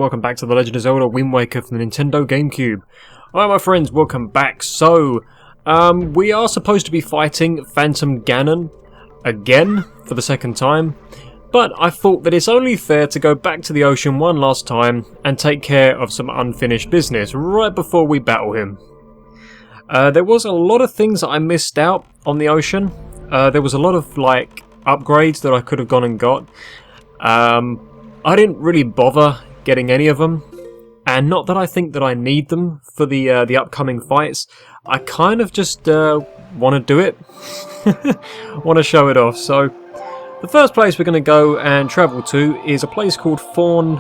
Welcome back to the Legend of Zelda Wind Waker for the Nintendo GameCube. Alright my friends, welcome back. So, we are supposed to be fighting Phantom Ganon again for the second time, but I thought that it's only fair to go back to the ocean one last time and take care of some unfinished business right before we battle him. There was a lot of things that I missed out on the ocean. There was a lot of upgrades that I could have gone and got. I didn't really bother getting any of them, and not that I think that I need them for the upcoming fights. I kind of just want to do it, want to show it off. So the first place we're going to go and travel to is a place called Thorned.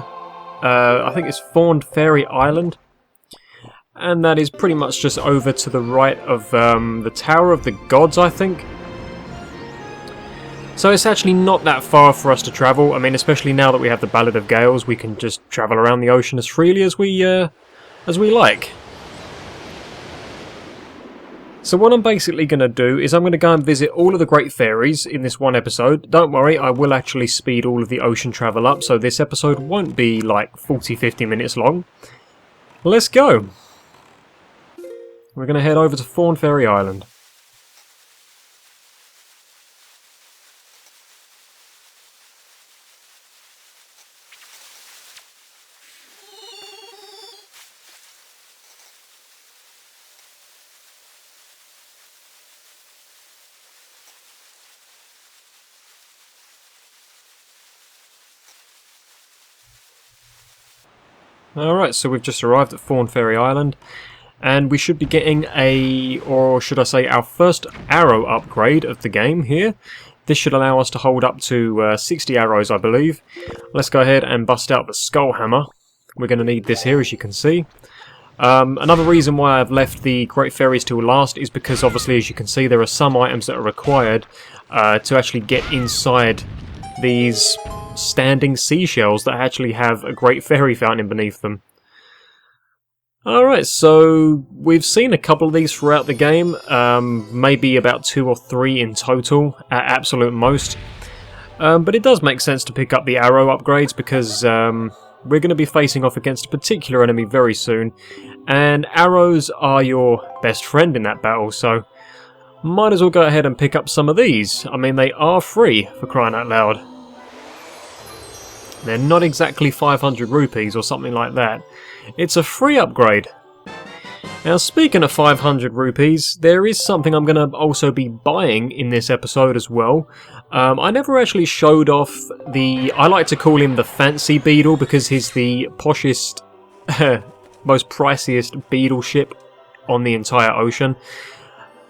I think it's Thorned Fairy Island, and that is pretty much just over to the right of the Tower of the Gods, I think. So it's actually not that far for us to travel. I mean, especially now that we have the Ballad of Gales, we can just travel around the ocean as freely as we like. So what I'm basically going to do is I'm going to go and visit all of the Great Fairies in this one episode. Don't worry, I will actually speed all of the ocean travel up, so this episode won't be like 40-50 minutes long. Let's go! We're going to head over to Thorned Fairy Island. Alright, so we've just arrived at Thorned Fairy Island, and we should be getting or should I say our first arrow upgrade of the game here. This should allow us to hold up to 60 arrows, I believe. Let's go ahead and bust out the Skull Hammer. We're going to need this here, as you can see. Another reason why I've left the Great Fairies till last is because, obviously, as you can see, there are some items that are required to actually get inside these standing seashells that actually have a Great Fairy fountain beneath them. Alright, so we've seen a couple of these throughout the game, maybe about 2 or 3 in total at absolute most. But it does make sense to pick up the arrow upgrades because we're going to be facing off against a particular enemy very soon, and arrows are your best friend in that battle, so might as well go ahead and pick up some of these. I mean, they are free, for crying out loud. They're not exactly 500 rupees or something like that. It's a free upgrade. Now, speaking of 500 rupees, there is something I'm going to also be buying in this episode as well. I never actually showed off I like to call him the Fancy Beetle because he's the poshest, most priciest beetle ship on the entire ocean.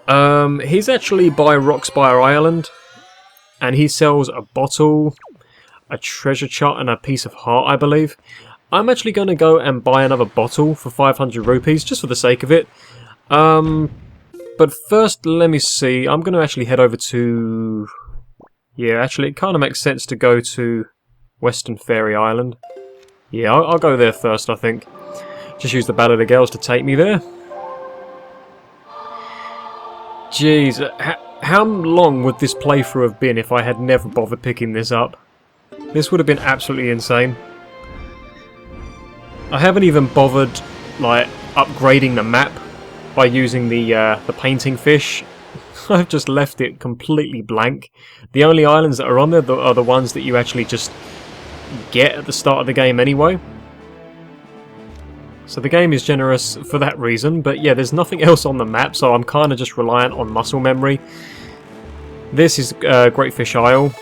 He's actually by Rockspire Island, and he sells a bottle, a treasure chart, and a piece of heart, I believe. I'm actually going to go and buy another bottle for 500 rupees, just for the sake of it. But first, let me see. I'm going to actually head over to... Yeah, actually, it kind of makes sense to go to Western Fairy Island. Yeah, I'll go there first, I think. Just use the Ballad of Gales to take me there. Jeez, how long would this playthrough have been if I had never bothered picking this up? This would have been absolutely insane. I haven't even bothered upgrading the map by using the painting fish. I've just left it completely blank. The only islands that are on there are the ones that you actually just get at the start of the game anyway. So the game is generous for that reason, but yeah, there's nothing else on the map, so I'm kind of just reliant on muscle memory. This is Great Fish Isle.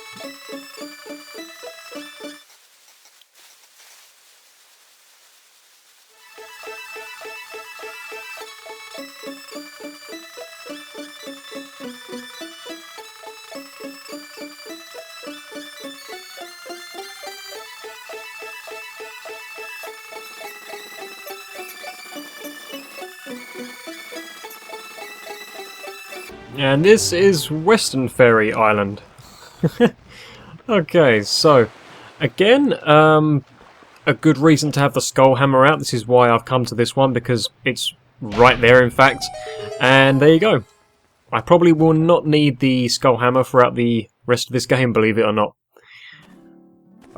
And this is Western Fairy Island. Okay, so again, a good reason to have the Skull Hammer out. This is why I've come to this one, because it's right there, in fact. And there you go. I probably will not need the Skull Hammer throughout the rest of this game, believe it or not.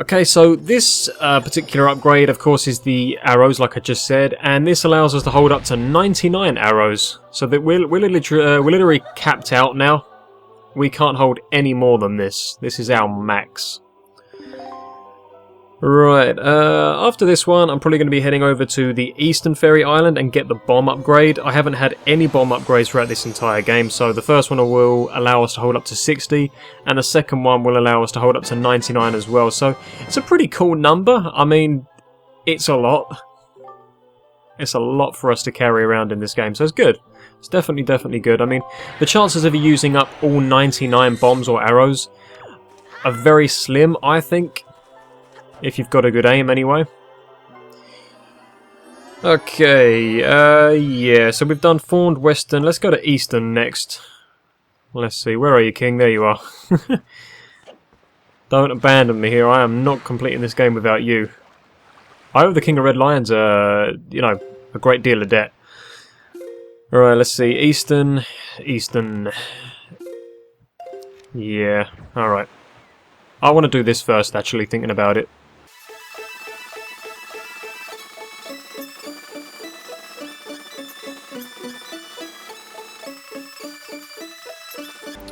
Okay, so this particular upgrade, of course, is the arrows, like I just said, and this allows us to hold up to 99 arrows. So that we're literally capped out now. We can't hold any more than this. This is our max. Right, after this one, I'm probably going to be heading over to the Eastern Fairy Island and get the bomb upgrade. I haven't had any bomb upgrades throughout this entire game, so the first one will allow us to hold up to 60, and the second one will allow us to hold up to 99 as well. So it's a pretty cool number. I mean, it's a lot. It's a lot for us to carry around in this game, so it's good. It's definitely good. I mean, the chances of you using up all 99 bombs or arrows are very slim, I think. If you've got a good aim, anyway. Okay, yeah, so we've done Thorned, Western. Let's go to Eastern next. Let's see, where are you, King? There you are. Don't abandon me here. I am not completing this game without you. I owe the King of Red Lions, you know, a great deal of debt. Alright, let's see. Eastern. Yeah, alright. I want to do this first, actually, thinking about it.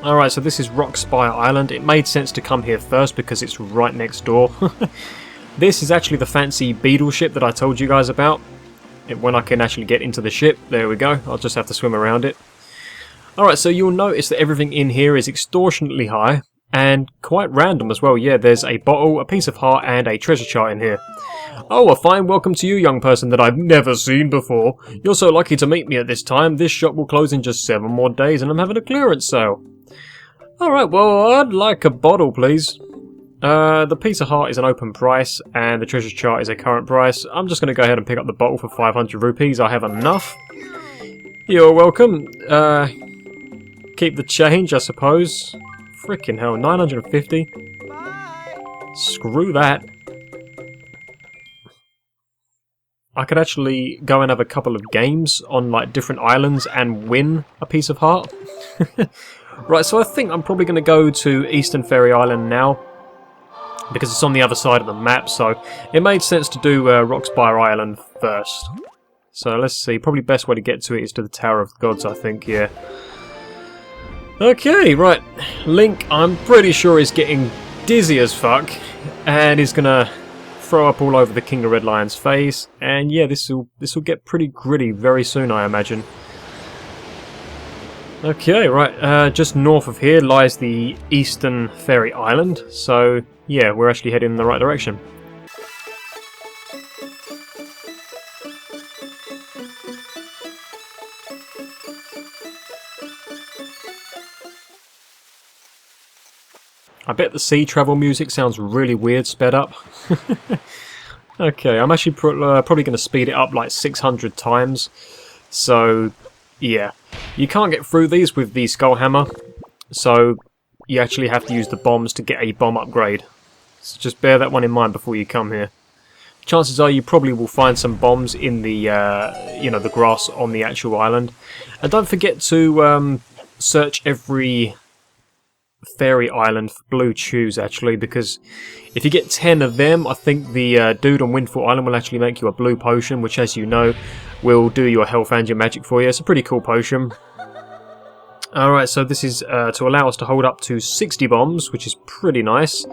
Alright, so this is Rockspire Island. It made sense to come here first because it's right next door. This is actually the fancy beetle ship that I told you guys about. When I can actually get into the ship, there we go. I'll just have to swim around it. Alright, so you'll notice that everything in here is extortionately high and quite random as well. Yeah, there's a bottle, a piece of heart, and a treasure chart in here. Oh, a fine welcome to you, young person that I've never seen before. You're so lucky to meet me at this time. This shop will close in just 7 more days and I'm having a clearance sale. Alright, well, I'd like a bottle, please. The piece of heart is an open price, and the treasure chart is a current price. I'm just going to go ahead and pick up the bottle for 500 rupees. I have enough. You're welcome. Keep the change, I suppose. Frickin' hell, 950? Bye. Screw that. I could actually go and have a couple of games on, like, different islands and win a piece of heart. Right, so I think I'm probably going to go to Eastern Fairy Island now, because it's on the other side of the map, so it made sense to do Rockspire Island first. So let's see, probably best way to get to it is to the Tower of the Gods, I think, yeah. Okay, right, Link, I'm pretty sure is getting dizzy as fuck, and is going to throw up all over the King of Red Lion's face, and yeah, this will get pretty gritty very soon, I imagine. Okay, right, just north of here lies the Eastern Fairy Island, so yeah, we're actually heading in the right direction. I bet the sea travel music sounds really weird sped up. Okay, I'm actually probably going to speed it up like 600 times, so yeah. You can't get through these with the Skull Hammer, so you actually have to use the bombs to get a bomb upgrade. So just bear that one in mind before you come here. Chances are you probably will find some bombs in the, you know, the grass on the actual island. And don't forget to search every fairy island for blue chews, actually, because if you get 10 of them, I think the dude on Windfall Island will actually make you a blue potion, which, as you know, will do your health and your magic for you. It's a pretty cool potion. Alright, so this is to allow us to hold up to 60 bombs, which is pretty nice.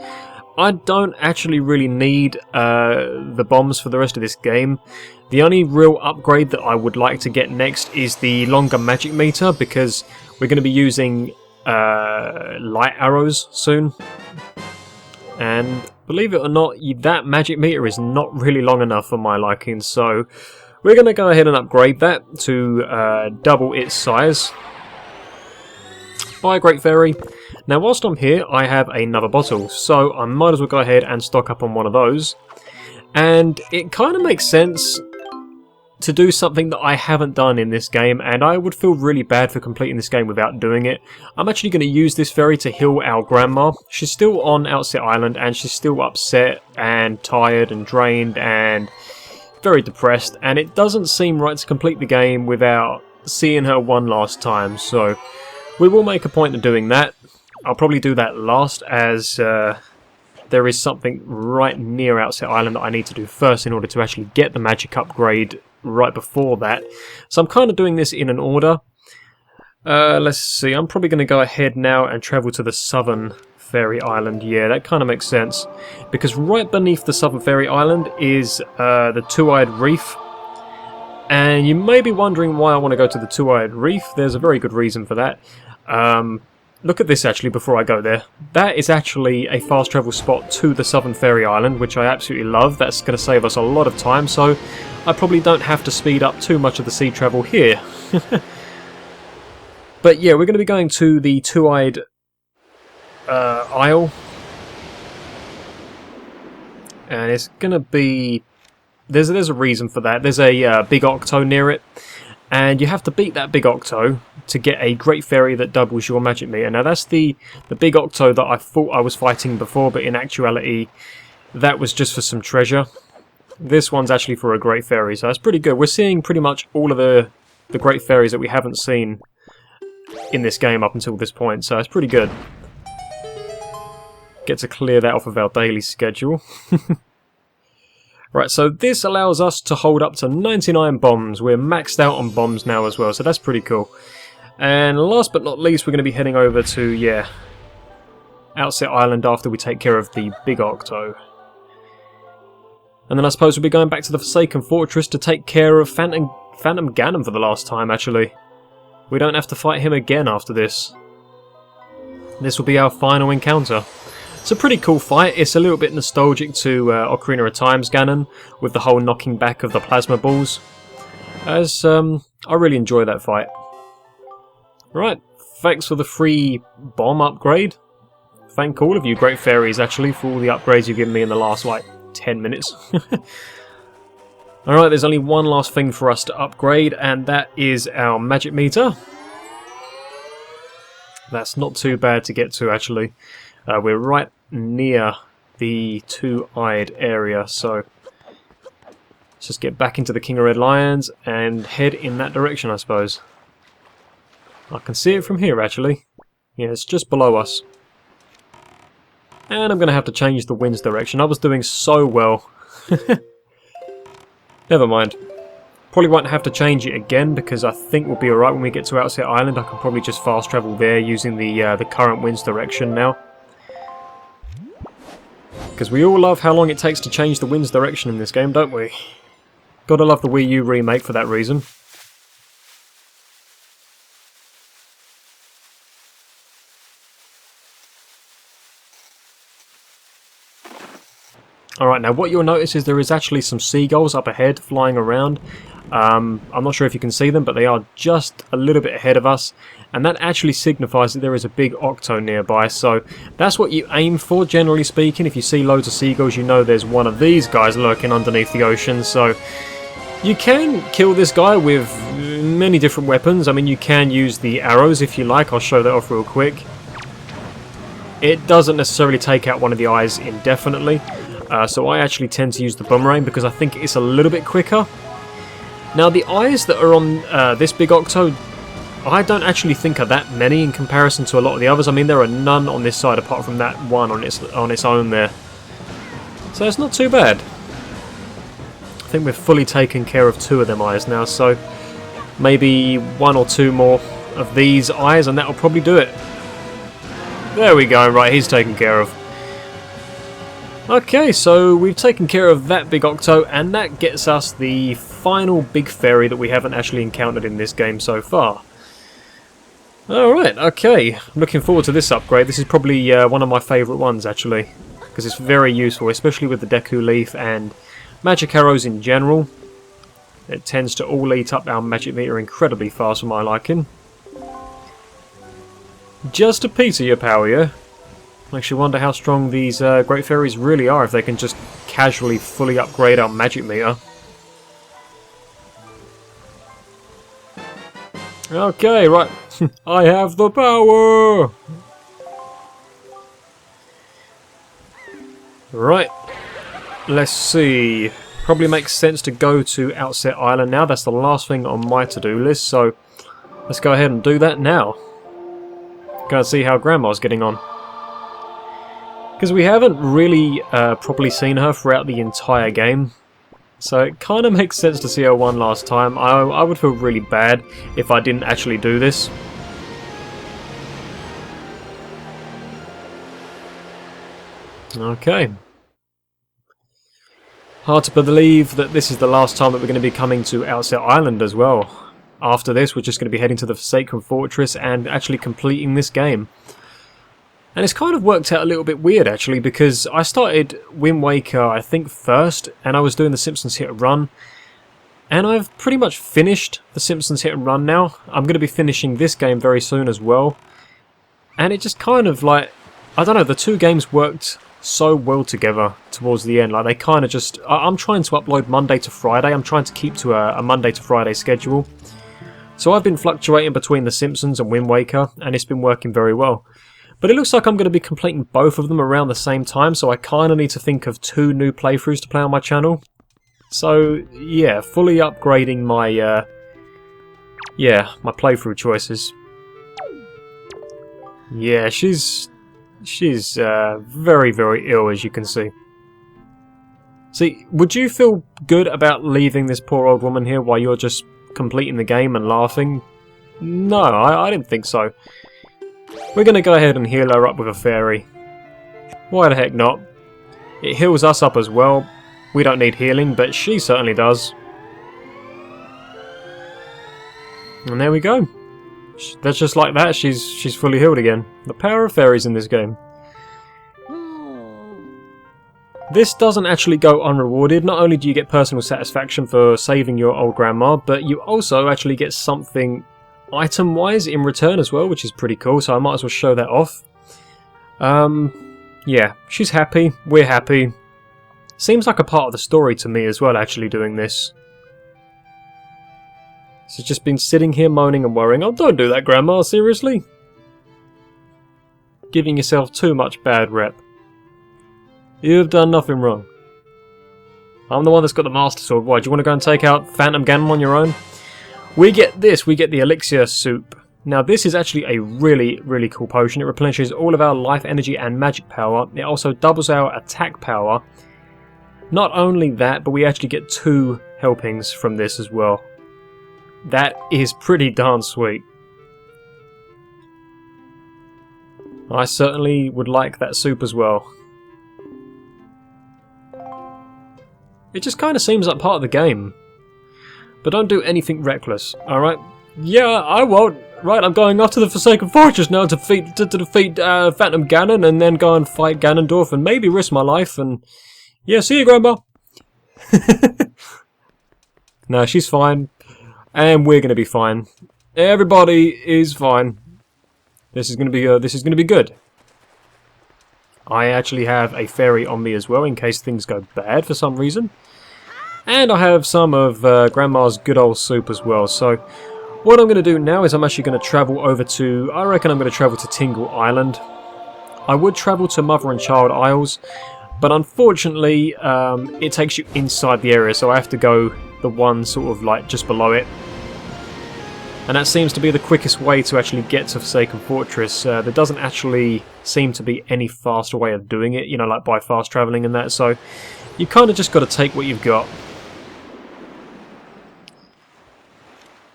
I don't actually really need the bombs for the rest of this game. The only real upgrade that I would like to get next is the longer magic meter, because we're going to be using light arrows soon. And believe it or not, that magic meter is not really long enough for my liking, so we're going to go ahead and upgrade that to double its size. Bye, Great Fairy. Now, whilst I'm here, I have another bottle, so I might as well go ahead and stock up on one of those. And it kind of makes sense to do something that I haven't done in this game, and I would feel really bad for completing this game without doing it. I'm actually going to use this fairy to heal our grandma. She's still on Outset Island, and she's still upset and tired and drained and very depressed, and it doesn't seem right to complete the game without seeing her one last time, so we will make a point of doing that. I'll probably do that last, as there is something right near Outset Island that I need to do first in order to actually get the magic upgrade right before that. So I'm kind of doing this in an order. Let's see, I'm probably going to go ahead now and travel to the Southern Fairy Island. Yeah, that kind of makes sense, because right beneath the Southern Fairy Island is the Two-Eyed Reef. And you may be wondering why I want to go to the Two-Eyed Reef. There's a very good reason for that. Look at this actually before I go there. That is actually a fast travel spot to the Southern Fairy Island, which I absolutely love. That's going to save us a lot of time, so I probably don't have to speed up too much of the sea travel here. But yeah, we're going to be going to the Two-Eyed Isle. And it's going to be... There's a reason for that. There's a big Octo near it. And you have to beat that big Octo to get a Great Fairy that doubles your magic meter. Now that's the big Octo that I thought I was fighting before, but in actuality that was just for some treasure. This one's actually for a Great Fairy, so that's pretty good. We're seeing pretty much all of the Great Fairies that we haven't seen in this game up until this point, so it's pretty good. Get to clear that off of our daily schedule. Right, so this allows us to hold up to 99 bombs. We're maxed out on bombs now as well, so that's pretty cool. And last but not least, we're going to be heading over to, yeah, Outset Island after we take care of the big Octo. And then I suppose we'll be going back to the Forsaken Fortress to take care of Phantom Ganon for the last time, actually. We don't have to fight him again after this. This will be our final encounter. It's a pretty cool fight. It's a little bit nostalgic to Ocarina of Time's Ganon, with the whole knocking back of the plasma balls. As I really enjoy that fight. Right, thanks for the free bomb upgrade. Thank all of you Great Fairies actually for all the upgrades you've given me in the last like 10 minutes. Alright, there's only one last thing for us to upgrade, and that is our magic meter. That's not too bad to get to actually. We're right near the Two-Eyed area, so let's just get back into the King of Red Lions and head in that direction, I suppose. I can see it from here actually. Yeah, it's just below us. And I'm going to have to change the wind's direction. I was doing so well. Never mind. Probably won't have to change it again because I think we'll be alright when we get to Outset Island. I can probably just fast travel there using the current wind's direction now. Because we all love how long it takes to change the wind's direction in this game, don't we? Gotta love the Wii U remake for that reason. Alright, now what you'll notice is there is actually some seagulls up ahead flying around. I'm not sure if you can see them, but they are just a little bit ahead of us, and that actually signifies that there is a big Octo nearby, so that's what you aim for, generally speaking. If you see loads of seagulls, you know there's one of these guys lurking underneath the ocean, so you can kill this guy with many different weapons. I mean, you can use the arrows if you like. I'll show that off real quick. It doesn't necessarily take out one of the eyes indefinitely, so I actually tend to use the boomerang because I think it's a little bit quicker. Now the eyes that are on this big Octo, I don't actually think are that many in comparison to a lot of the others. I mean, there are none on this side apart from that one on its own there. So it's not too bad. I think we've fully taken care of 2 of them eyes now, so maybe 1 or 2 more of these eyes and that'll probably do it. There we go, right, he's taken care of. Okay, so we've taken care of that big Octo, and that gets us the final big fairy that we haven't actually encountered in this game so far. Alright, okay, I'm looking forward to this upgrade. This is probably one of my favourite ones actually, because it's very useful, especially with the Deku Leaf and magic arrows in general. It tends to all eat up our magic meter incredibly fast for my liking. Just a piece of your power, yeah? Makes you wonder how strong these Great Fairies really are if they can just casually fully upgrade our magic meter. Okay, right. I have the power! Right. Let's see. Probably makes sense to go to Outset Island now. That's the last thing on my to-do list, so let's go ahead and do that now. Go and see how Grandma's getting on. Because we haven't really properly seen her throughout the entire game. So it kind of makes sense to see her one last time. I would feel really bad if I didn't actually do this. Okay. Hard to believe that this is the last time that we're going to be coming to Outset Island as well. After this, we're just going to be heading to the Forsaken Fortress and actually completing this game. And it's kind of worked out a little bit weird actually, because I started Wind Waker I think first, and I was doing the Simpsons Hit and Run. And I've pretty much finished the Simpsons Hit and Run now. I'm going to be finishing this game very soon as well. And it just kind of like, I don't know, the two games worked so well together towards the end. Like they kind of just, I'm trying to upload Monday to Friday. I'm trying to keep to a Monday to Friday schedule. So I've been fluctuating between the Simpsons and Wind Waker, and it's been working very well. But it looks like I'm going to be completing both of them around the same time, so I kind of need to think of 2 new playthroughs to play on my channel. So, yeah, fully upgrading my, my playthrough choices. Yeah, she's very, very ill, as you can see. See, would you feel good about leaving this poor old woman here while you're just completing the game and laughing? No, I didn't think so. We're going to go ahead and heal her up with a fairy. Why the heck not? It heals us up as well. We don't need healing, but she certainly does. And there we go. That's just like that, she's fully healed again. The power of fairies in this game. This doesn't actually go unrewarded. Not only do you get personal satisfaction for saving your old grandma, but you also actually get something item-wise in return as well, which is pretty cool, so I might as well show that off. Yeah, she's happy, we're happy. Seems like a part of the story to me as well, actually, doing this. She's just been sitting here moaning and worrying. Oh, don't do that, Grandma, seriously? Giving yourself too much bad rep. You've done nothing wrong. I'm the one that's got the Master Sword. Why, do you want to go and take out Phantom Ganon on your own? We get this, we get the Elixir Soup. Now this is actually a really, really cool potion. It replenishes all of our life energy and magic power. It also doubles our attack power. Not only that, but we actually get 2 helpings from this as well. That is pretty darn sweet. I certainly would like that soup as well. It just kind of seems like part of the game. But don't do anything reckless, alright? Yeah, I won't. Right, I'm going off to the Forsaken Fortress now to defeat Phantom Ganon, and then go and fight Ganondorf and maybe risk my life, and yeah, see you, Grandma. No, she's fine. And we're gonna be fine. Everybody is fine. This is gonna be good. I actually have a fairy on me as well in case things go bad for some reason. And I have some of Grandma's good old soup as well. So what I'm going to do now is I'm actually going to travel over to... I reckon I'm going to travel to Tingle Island. I would travel to Mother and Child Isles, but unfortunately it takes you inside the area, so I have to go the one sort of like just below it. And that seems to be the quickest way to actually get to Forsaken Fortress. There doesn't actually seem to be any faster way of doing it, you know, like by fast travelling and that, so you kind of just got to take what you've got.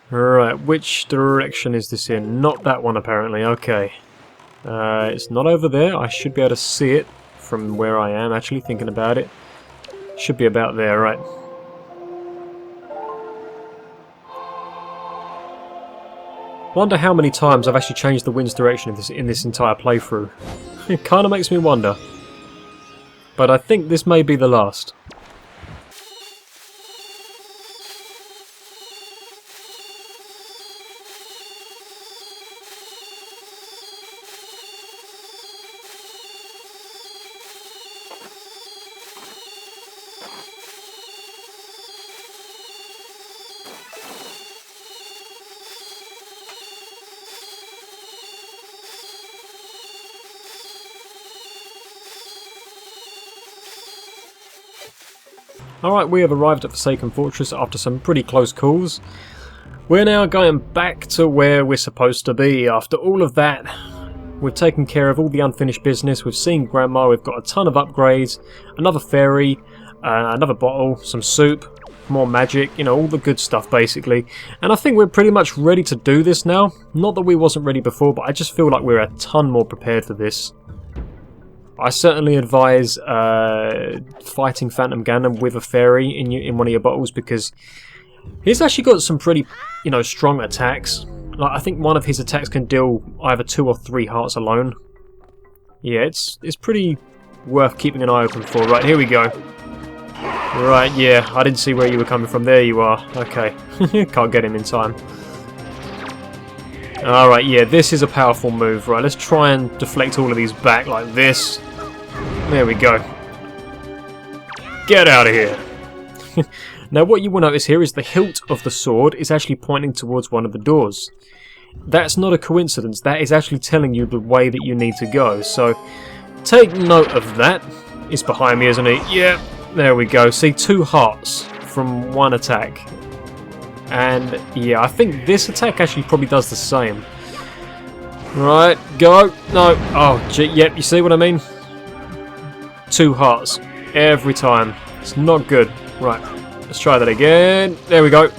Right, which direction is this in? Not that one apparently, okay. It's not over there, I should be able to see it from where I am actually thinking about it. Should be about there, right. Wonder how many times I've actually changed the wind's direction in this entire playthrough. It kind of makes me wonder. But I think this may be the last. Alright, we have arrived at Forsaken Fortress after some pretty close calls. We're now going back to where we're supposed to be after all of that. We've taken care of all the unfinished business. We've seen Grandma. We've got a ton of upgrades. Another fairy. Another bottle. Some soup. More magic. You know, all the good stuff, basically. And I think we're pretty much ready to do this now. Not that we wasn't ready before, but I just feel like we're a ton more prepared for this. I certainly advise fighting Phantom Ganon with a fairy in one of your bottles, because he's actually got some pretty, you know, strong attacks. Like, I think one of his attacks can deal either 2 or 3 hearts alone. Yeah, it's pretty worth keeping an eye open for. Right, here we go. Right, yeah, I didn't see where you were coming from. There you are. Okay, can't get him in time. Alright, yeah, this is a powerful move. Right, let's try and deflect all of these back like this. There we go. Get out of here. Now, what you will notice here is the hilt of the sword is actually pointing towards one of the doors. That's not a coincidence. That is actually telling you the way that you need to go. So, take note of that. It's behind me, isn't it? Yeah, there we go. See, 2 hearts from 1 attack. And, yeah, I think this attack actually probably does the same. Right, go. No. Oh, gee, yep, you see what I mean? 2 hearts. Every time. It's not good. Right. Let's try that again. There we go.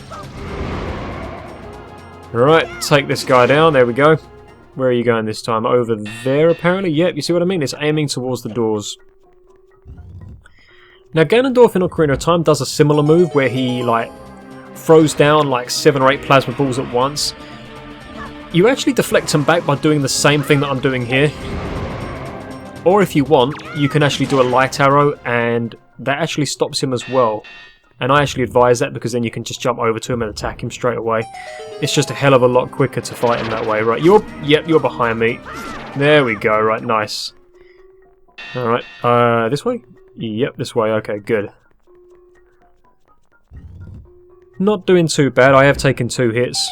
Right, take this guy down. There we go. Where are you going this time? Over there, apparently? Yep, you see what I mean? It's aiming towards the doors. Now, Ganondorf in Ocarina of Time does a similar move where he, like, throws down, like, 7 or 8 plasma balls at once. You actually deflect them back by doing the same thing that I'm doing here. Or if you want, you can actually do a light arrow, and that actually stops him as well. And I actually advise that, because then you can just jump over to him and attack him straight away. It's just a hell of a lot quicker to fight him that way. Right, you're behind me. There we go, right, nice. Alright, this way? Yep, this way, okay, good. Not doing too bad, I have taken 2 hits.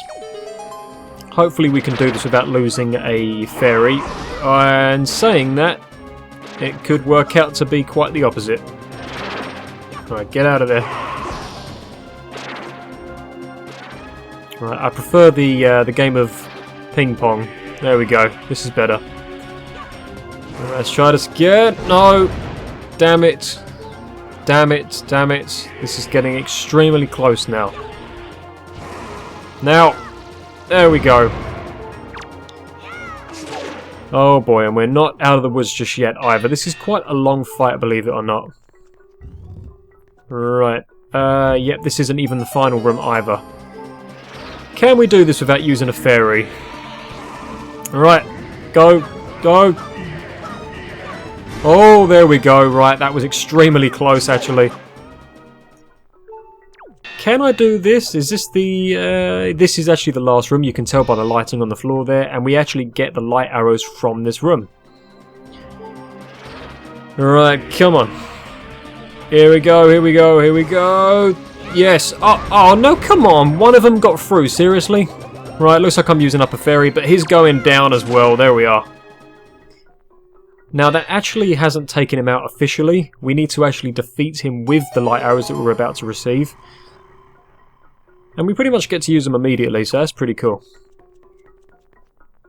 Hopefully we can do this without losing a fairy. And saying that, it could work out to be quite the opposite. Alright, get out of there. Right, I prefer the game of ping pong. There we go. This is better. Right, let's try this again. No! Damn it. Damn it. Damn it. This is getting extremely close now. Now! There we go. Oh boy, and we're not out of the woods just yet either. This is quite a long fight, believe it or not. Right. Yep, this isn't even the final room either. Can we do this without using a fairy? Alright. Go. Go. Oh, there we go. Right, that was extremely close, actually. Can I do this? Is this the... this is actually the last room. You can tell by the lighting on the floor there. And we actually get the light arrows from this room. Alright, come on. Here we go, here we go, here we go. Yes. Oh, no, come on. One of them got through, seriously? Right, looks like I'm using up a fairy, but he's going down as well. There we are. Now, that actually hasn't taken him out officially. We need to actually defeat him with the light arrows that we're about to receive. And we pretty much get to use them immediately, so that's pretty cool.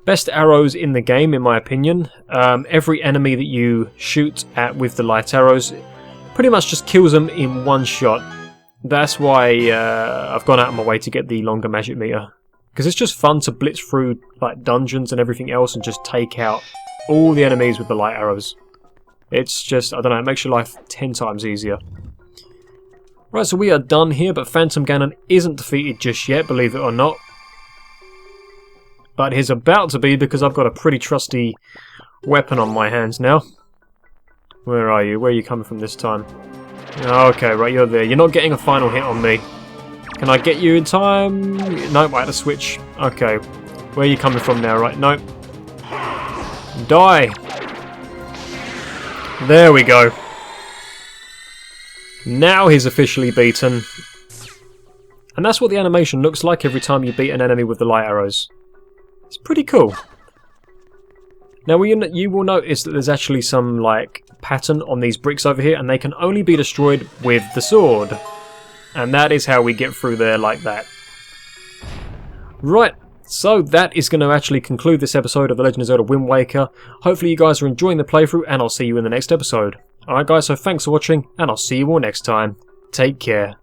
Best arrows in the game, in my opinion. Every enemy that you shoot at with the light arrows pretty much just kills them in one shot. That's why I've gone out of my way to get the longer magic meter. Because it's just fun to blitz through like dungeons and everything else and just take out all the enemies with the light arrows. It's just, I don't know, it makes your life 10 times easier. Right, so we are done here, but Phantom Ganon isn't defeated just yet, believe it or not. But he's about to be, because I've got a pretty trusty weapon on my hands now. Where are you? Where are you coming from this time? Okay, right, you're there. You're not getting a final hit on me. Can I get you in time? Nope, I had to switch. Okay. Where are you coming from now? Right, nope. Die! There we go. Now he's officially beaten. And that's what the animation looks like every time you beat an enemy with the light arrows. It's pretty cool. Now you will notice that there's actually some like pattern on these bricks over here, and they can only be destroyed with the sword. And that is how we get through there like that. Right, So that is going to actually conclude this episode of The Legend of Zelda Wind Waker. Hopefully you guys are enjoying the playthrough, and I'll see you in the next episode. Alright guys, so thanks for watching, and I'll see you all next time. Take care.